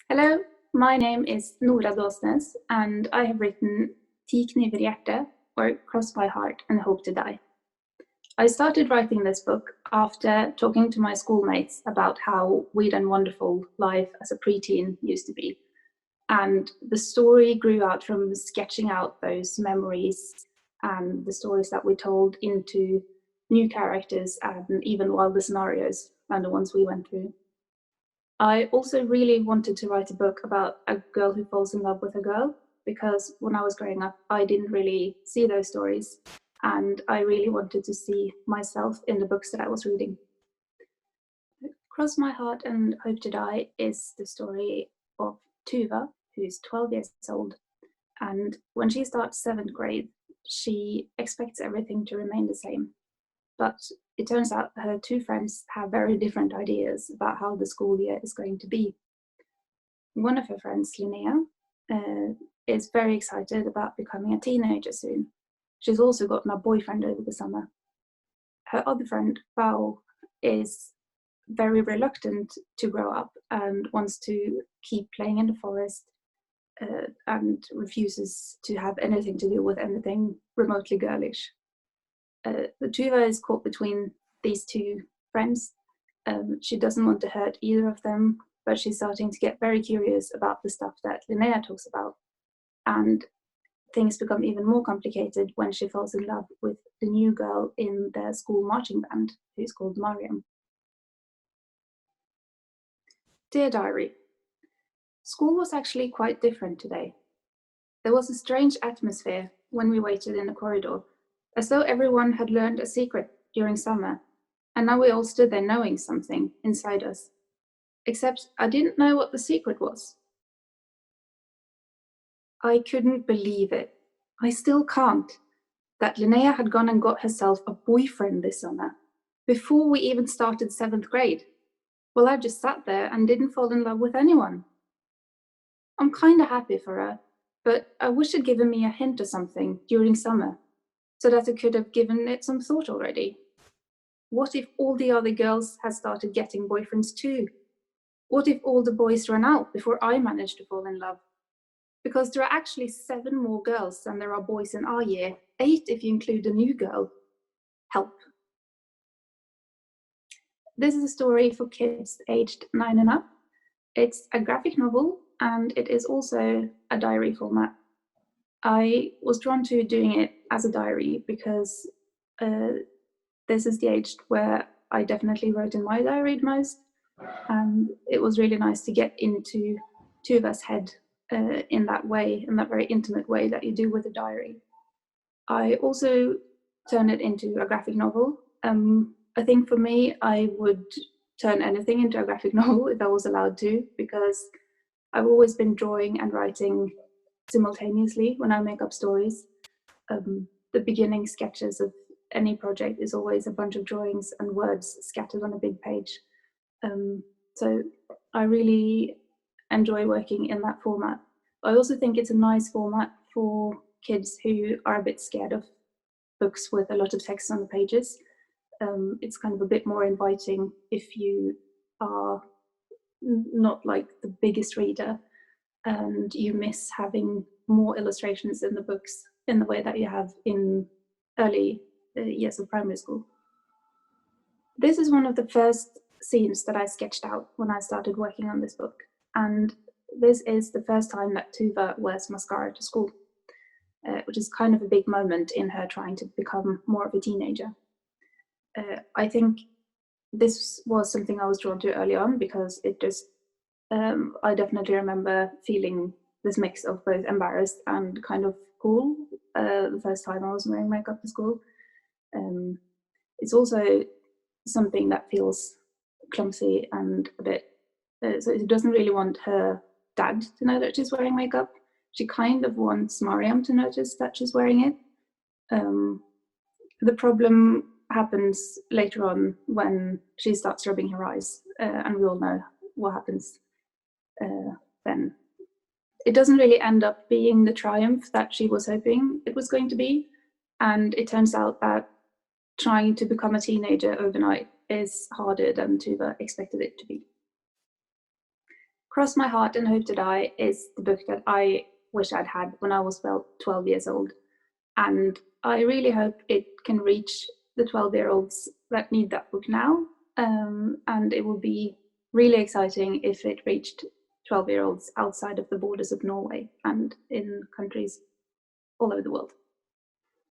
Hello, my name is NORA DÅSNES, and I have written kniver, hjertet, or Cross My Heart and Hope to Die. I started writing this book after talking to my schoolmates about how weird and wonderful life as a preteen used to be. And the story grew out from sketching out those memories and the stories that we told into new characters and even wilder scenarios than the ones we went through. I also really wanted to write a book about a girl who falls in love with a girl, because when I was growing up, I didn't really see those stories, and I really wanted to see myself in the books that I was reading. Cross My Heart and Hope to Die is the story of Tuva, who's 12 years old, and when she starts 7th grade, she expects everything to remain the same. But it turns out her two friends have very different ideas about how the school year is going to be. One of her friends, Linnea, is very excited about becoming a teenager soon. She's also gotten a boyfriend over the summer. Her other friend, Bao, is very reluctant to grow up and wants to keep playing in the forest and refuses to have anything to do with anything remotely girlish. The Tuva is caught between these two friends. She doesn't want to hurt either of them, but she's starting to get very curious about the stuff that Linnea talks about. And things become even more complicated when she falls in love with the new girl in their school marching band, who's called Mariam. Dear Diary, school was actually quite different today. There was a strange atmosphere when we waited in the corridor, as though everyone had learned a secret during summer, and now we all stood there knowing something inside us. Except I didn't know what the secret was. I couldn't believe it. I still can't. That Linnea had gone and got herself a boyfriend this summer, before we even started 7th grade. Well, I just sat there and didn't fall in love with anyone. I'm kinda happy for her, but I wish she'd given me a hint or something during summer, so that I could have given it some thought already. What if all the other girls had started getting boyfriends too? What if all the boys ran out before I managed to fall in love? Because there are actually 7 more girls than there are boys in our year, 8 if you include the new girl. Help. This is a story for kids aged 9 and up. It's a graphic novel, and it is also a diary format. I was drawn to doing it as a diary because this is the age where I definitely wrote in my diary the most, and it was really nice to get into Tuva's head in that way, in that very intimate way that you do with a diary. I also turn it into a graphic novel. I think for me, I would turn anything into a graphic novel if I was allowed to, because I've always been drawing and writing simultaneously when I make up stories. The beginning sketches of any project is always a bunch of drawings and words scattered on a big page. So I really enjoy working in that format. I also think it's a nice format for kids who are a bit scared of books with a lot of text on the pages. It's kind of a bit more inviting if you are not like the biggest reader and you miss having more illustrations in the books in the way that you have in early years of primary school. This is one of the first scenes that I sketched out when I started working on this book, and this is the first time that Tuva wears mascara to school, which is kind of a big moment in her trying to become more of a teenager. I think this was something I was drawn to early on because it just, I definitely remember feeling this mix of both embarrassed and kind of cool the first time I was wearing makeup to school. It's also something that feels clumsy and a bit, so it doesn't really want her dad to know that she's wearing makeup. She kind of wants Mariam to notice that she's wearing it. The problem happens later on when she starts rubbing her eyes, and we all know what happens then. It doesn't really end up being the triumph that she was hoping it was going to be, and it turns out that trying to become a teenager overnight is harder than Tuva expected it to be. Cross My Heart and Hope to Die is the book that I wish I'd had when I was 12 years old. And I really hope it can reach the 12-year-olds that need that book now. And it would be really exciting if it reached 12-year-olds outside of the borders of Norway and in countries all over the world.